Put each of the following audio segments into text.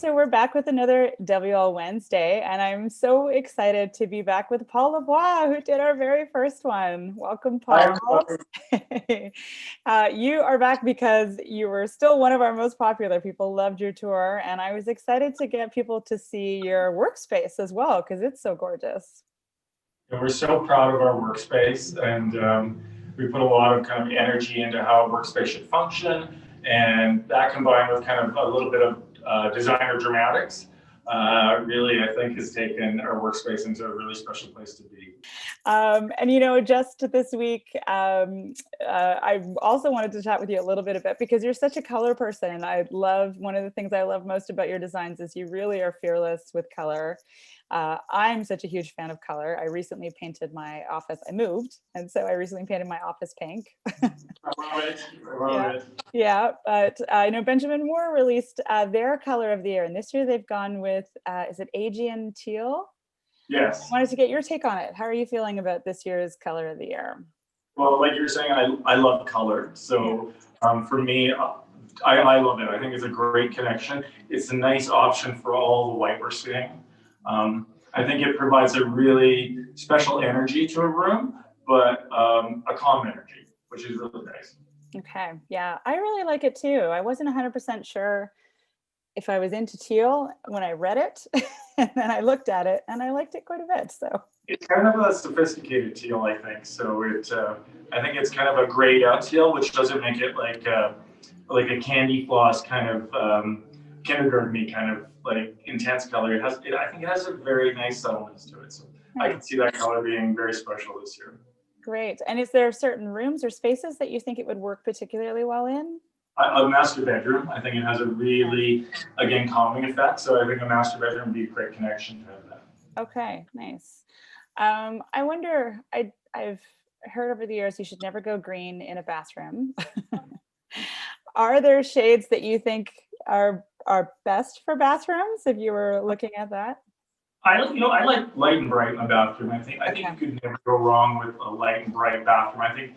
so we're back with another WL Wednesday, and I'm so excited to be back with Paul Lavoie, who did our very first one. Welcome, Paul. You are back because you were still one of our most popular. People loved your tour, and I was excited to get people to see your workspace as well, because it's so gorgeous. And we're so proud of our workspace, and we put a lot of kind of energy into how a workspace should function, and that combined with kind of a little bit of designer dramatics, really, I think, has taken our workspace into a really special place to be. And, you know, just this week, I also wanted to chat with you a little bit about, because you're such a color person. One of the things I love most about your designs is you really are fearless with color. I'm such a huge fan of color. I recently painted my office. I moved, and so I recently painted my office pink. I love it. I love it. Yeah, but I know Benjamin Moore released their color of the year, and this year they've gone with, is it Aegean Teal? Yes. I wanted to get your take on it. How are you feeling about this year's color of the year? Well, like you're saying, I love color. So for me, I love it. I think it's a great connection. It's a nice option for all the white we're seeing. I think it provides a really special energy to a room, but a calm energy, which is really nice. Okay, yeah, I really like it too. I wasn't 100% sure if I was into teal when I read it, and then I looked at it, and I liked it quite a bit. So it's kind of a sophisticated teal, I think. So I think it's kind of a grayed out teal, which doesn't make it like a candy floss kind of kindergarten-y kind of like intense color. I think it has a very nice subtleness to it. So I can see that color being very special this year. Great. And is there certain rooms or spaces that you think it would work particularly well in? A master bedroom. I think it has a really, again, calming effect. So I think a master bedroom would be a great connection to have that. Okay, nice. I wonder, I've heard over the years you should never go green in a bathroom. Are there shades that you think are best for bathrooms if you were looking at that? I like light and bright in a bathroom. I think you could never go wrong with a light and bright bathroom. I think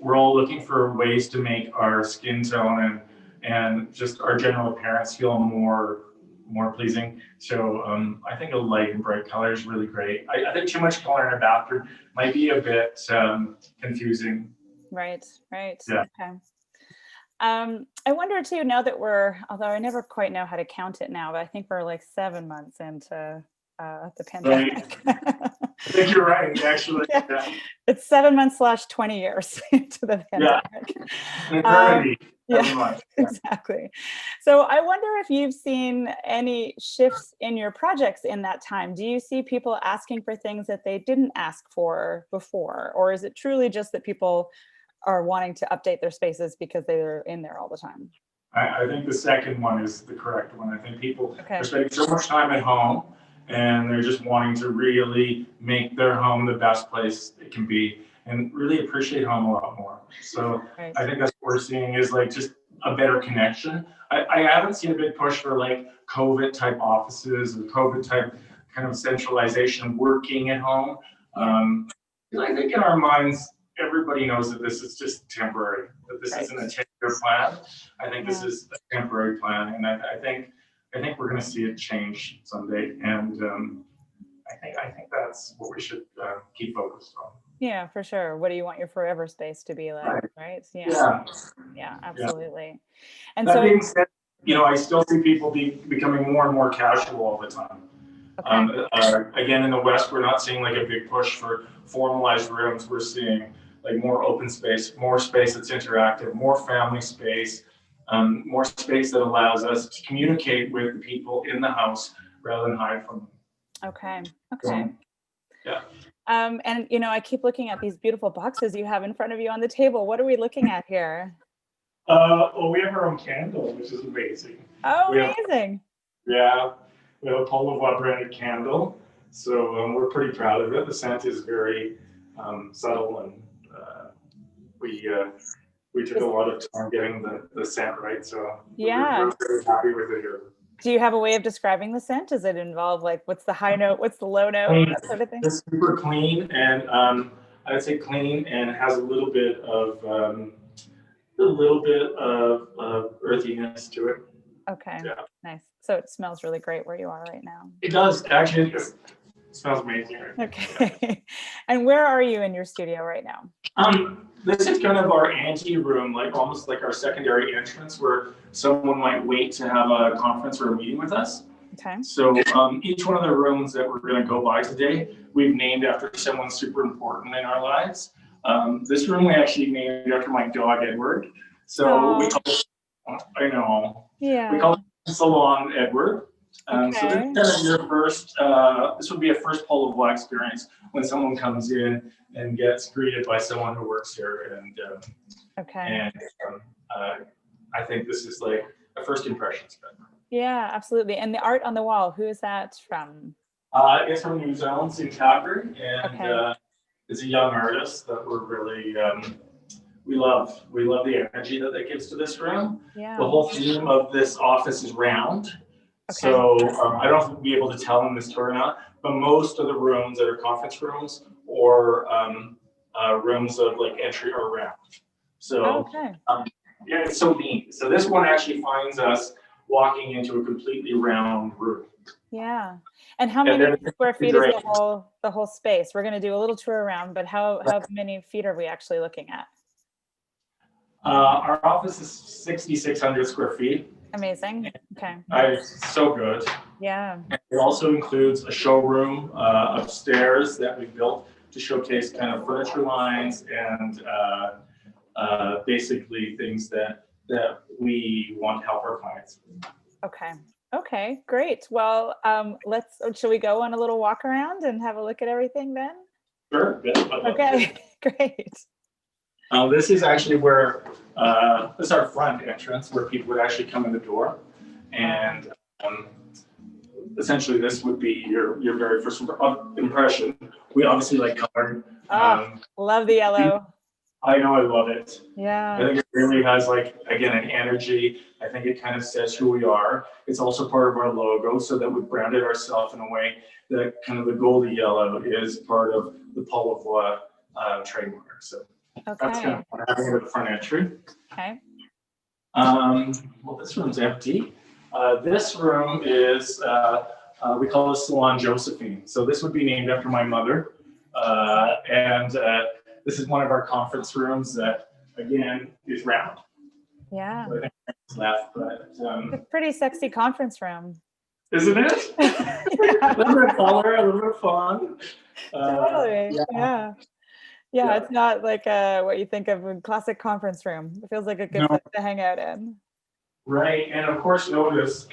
we're all looking for ways to make our skin tone and just our general appearance feel more pleasing. So I think a light and bright color is really great. I think too much color in a bathroom might be a bit confusing. Right. Yeah. Okay. I wonder too, now that although I never quite know how to count it now, but I think we're like 7 months into the pandemic. Right. I think you're right, actually. Yeah. It's 7 months / 20 years into the pandemic. An eternity. Yeah, exactly. So I wonder if you've seen any shifts in your projects in that time. Do you see people asking for things that they didn't ask for before? Or is it truly just that people are wanting to update their spaces because they're in there all the time? I think the second one is the correct one. I think people are spending so much time at home, and they're just wanting to really make their home the best place it can be and really appreciate home a lot more. So I think that's what we're seeing is like just a better connection. I haven't seen a big push for like COVID type offices or COVID type kind of centralization working at home. I think in our minds, everybody knows that this is just temporary, that this isn't a 10-year plan. I think this is a temporary plan. And I think we're going to see it change someday, and I think that's what we should keep focused on. Yeah, for sure. What do you want your forever space to be like, right? Yeah, absolutely. And that being said, I still see people becoming more and more casual all the time. Again, in the West, we're not seeing like a big push for formalized rooms. We're seeing like more open space, more space that's interactive, more family space. More space that allows us to communicate with the people in the house rather than hide from them. Okay. Yeah. And I keep looking at these beautiful boxes you have in front of you on the table. What are we looking at here? Well, we have our own candle, which is amazing. Oh, amazing. We have a Paul Lavoie branded candle. So we're pretty proud of it. The scent is very subtle, and we took a lot of time getting the scent right, so we're very happy with it here. Do you have a way of describing the scent? Does it involve like what's the high note, what's the low note, that sort of thing? It's super clean, and I would say clean, and has a little bit of earthiness to it. Okay, Yeah. nice. So it smells really great where you are right now. It does actually. It smells amazing. Okay. And where are you in your studio right now? This is kind of our ante room, like almost like our secondary entrance where someone might wait to have a conference or a meeting with us. Okay. So each one of the rooms that we're going to go by today, we've named after someone super important in our lives. This room we actually named after my dog, Edward. So we call it, I know. Yeah. We call it Salon Edward. So this is kind of your first, this would be a first Lavoie experience when someone comes in and gets greeted by someone who works here. And I think this is like a first impressions. Yeah, absolutely. And the art on the wall, who is that from? It's from New Zealand, in Calgary, and it's a young artist that we're really, we love the energy that gives to this room. Yeah. The whole theme of this office is round. So I don't know if we'll be able to tell in this tour or not, but most of the rooms that are conference rooms or rooms of like entry are round. So yeah, it's so neat. So this one actually finds us walking into a completely round room. Yeah. And how many square feet is the whole space? We're going to do a little tour around, but how many feet are we actually looking at? Our office is 6,600 square feet. Amazing. Okay. It's so good. Yeah. It also includes a showroom upstairs that we built to showcase kind of furniture lines and basically things that we want to help our clients. Okay, great. Well, shall we go on a little walk around and have a look at everything then? Sure. Okay, great. This is actually where, this is our front entrance where people would actually come in the door. And essentially this would be your very first impression. We obviously like color. Love the yellow. I know, I love it. Yeah. I think it really has like, again, an energy. I think it kind of says who we are. It's also part of our logo so that we've branded ourselves in a way that kind of the goldy yellow is part of the Lavoie trademark. So that's kind of what happening at the front entry. Okay. Well, this room's empty. This room is, we call it Salon Josephine. So this would be named after my mother. This is one of our conference rooms that, again, is round. Yeah. So I think it's left, but it's a pretty sexy conference room. Isn't it? A little bit of color, a little bit of fun. Totally. Yeah. It's not like what you think of a classic conference room. It feels like a good place to hang out in. Right, and of course, notice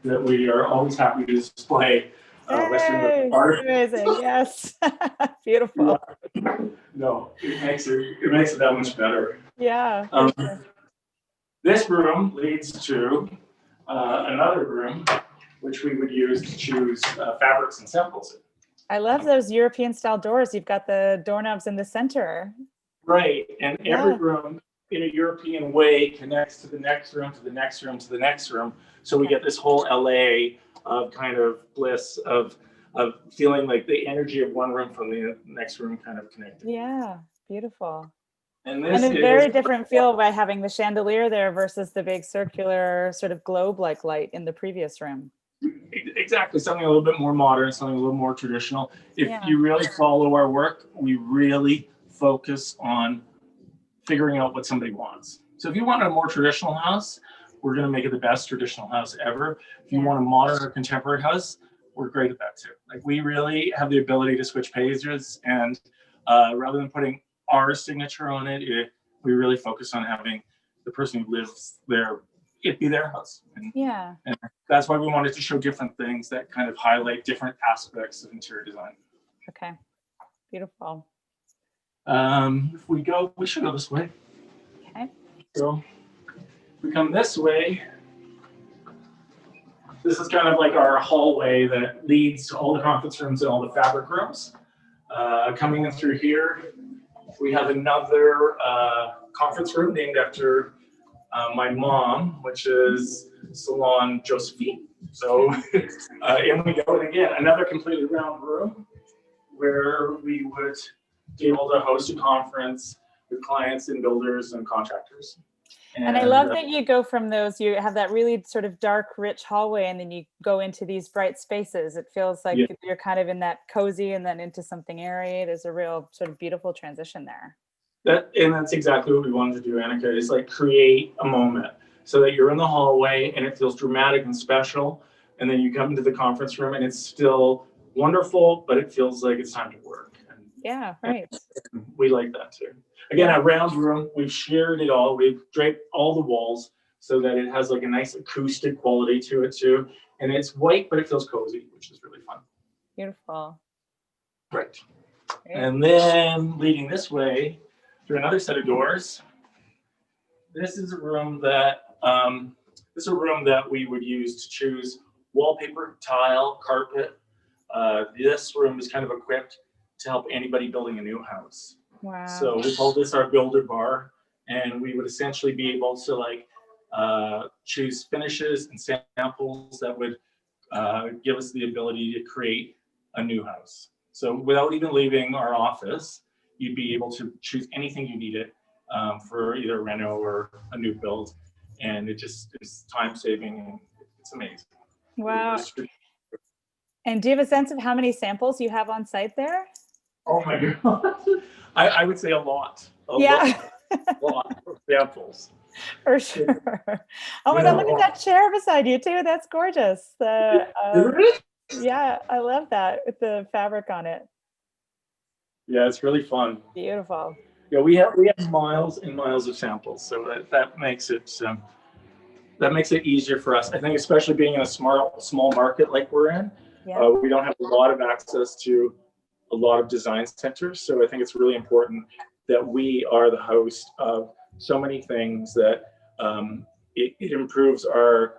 that we are always happy to display Western art. Amazing, yes. Beautiful. Yeah. No, it makes it that much better. Yeah. This room leads to another room, which we would use to choose fabrics and samples. I love those European style doors. You've got the doorknobs in the center. Right, and every room in a European way connects to the next room, to the next room, to the next room. So we get this whole LA of kind of bliss of feeling like the energy of one room from the next room kind of connected. Yeah, beautiful. And this is a very different feel by having the chandelier there versus the big circular sort of globe-like light in the previous room. Exactly, something a little bit more modern, something a little more traditional. If you really follow our work, we really focus on figuring out what somebody wants. So if you want a more traditional house, we're going to make it the best traditional house ever. If you want a modern or contemporary house, we're great at that too. Like we really have the ability to switch pages, and rather than putting our signature on it, we really focus on having the person who lives there, it be their house. And that's why we wanted to show different things that kind of highlight different aspects of interior design. Okay, beautiful. If we should go this way. Okay. So if we come this way, this is kind of like our hallway that leads to all the conference rooms and all the fabric rooms. Coming in through here, we have another conference room named after my mom, which is Salon Josephine. So, and we go in again, another completely round room where we would be able to host a conference with clients and builders and contractors. And I love that you go from those, you have that really sort of dark, rich hallway, and then you go into these bright spaces. It feels like you're kind of in that cozy and then into something airy. There's a real sort of beautiful transition there. That's exactly what we wanted to do, Anicka, is like create a moment so that you're in the hallway and it feels dramatic and special. And then you come into the conference room and it's still wonderful, but it feels like it's time to work. Yeah, right. And we like that too. Again, a round room, we've shared it all. We've draped all the walls so that it has like a nice acoustic quality to it too. And it's white, but it feels cozy, which is really fun. Beautiful. Right. And then leading this way through another set of doors, this is a room that we would use to choose wallpaper, tile, carpet. This room is kind of equipped to help anybody building a new house. Wow. So we call this our builder bar, and we would essentially be able to like choose finishes and samples that would give us the ability to create a new house. So without even leaving our office, you'd be able to choose anything you needed for either a reno or a new build, and it just is time saving and it's amazing. Wow. And do you have a sense of how many samples you have on site there? Oh my God. I would say a lot. A lot of samples. For sure. Oh my God, look at that chair beside you too. That's gorgeous. Yeah, I love that with the fabric on it. Yeah, it's really fun. Beautiful. Yeah, we have miles and miles of samples, so that makes it easier for us. I think, especially being in a small market like we're in, we don't have a lot of access to a lot of design centers. So I think it's really important that we are the host of so many things that it improves our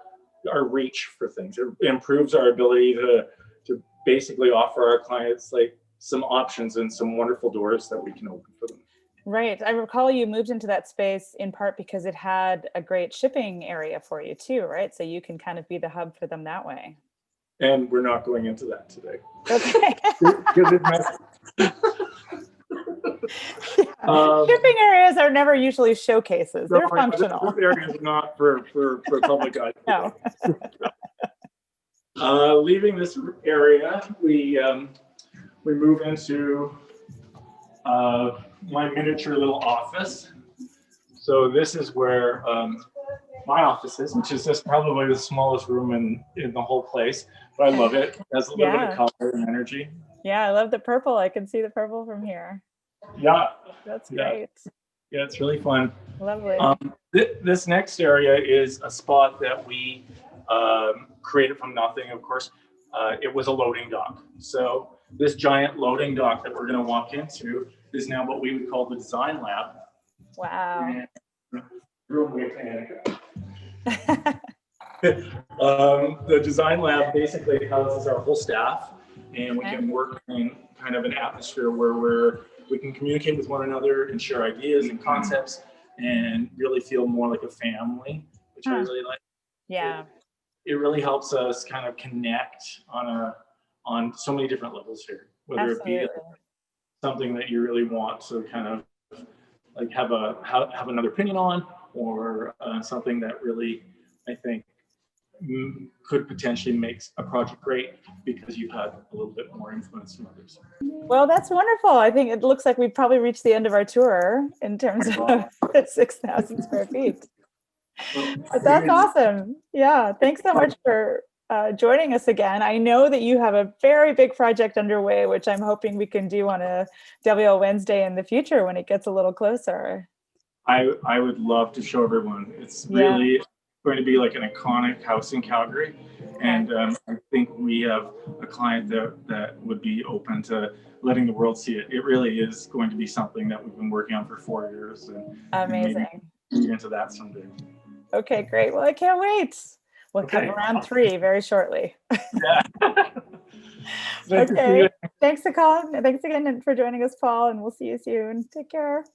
reach for things. It improves our ability to basically offer our clients like some options and some wonderful doors that we can open for them. Right. I recall you moved into that space in part because it had a great shipping area for you too, right? So you can kind of be the hub for them that way. And we're not going into that today. Okay. Yeah. Shipping areas are never usually showcases. They're functional. This area is not for public eye. No. Leaving this area, we move into my miniature little office. So this is where my office is, which is just probably the smallest room in the whole place. But I love it. It has a little bit of color and energy. Yeah, I love the purple. I can see the purple from here. Yeah. That's great. Yeah, it's really fun. Lovely. This next area is a spot that we created from nothing, of course. It was a loading dock. So this giant loading dock that we're going to walk into is now what we would call the design lab. Wow. The design lab basically houses our whole staff, and we can work in kind of an atmosphere where we can communicate with one another and share ideas and concepts and really feel more like a family, which I really like. Yeah. It really helps us kind of connect on so many different levels here, whether it be something that you really want to kind of like have another opinion on, or something that really, I think, could potentially make a project great because you've had a little bit more influence from others. Well, that's wonderful. I think it looks like we've probably reached the end of our tour in terms of 6,000 square feet. But that's awesome. Yeah, thanks so much for joining us again. I know that you have a very big project underway, which I'm hoping we can do on a WL Wednesday in the future when it gets a little closer. I would love to show everyone. It's really going to be like an iconic house in Calgary. And I think we have a client that would be open to letting the world see it. It really is going to be something that we've been working on for 4 years. And amazing. Maybe get into that someday. Okay, great. Well, I can't wait. We'll come around 3 very shortly. Okay. Thanks again for joining us, Paul, and we'll see you soon. Take care.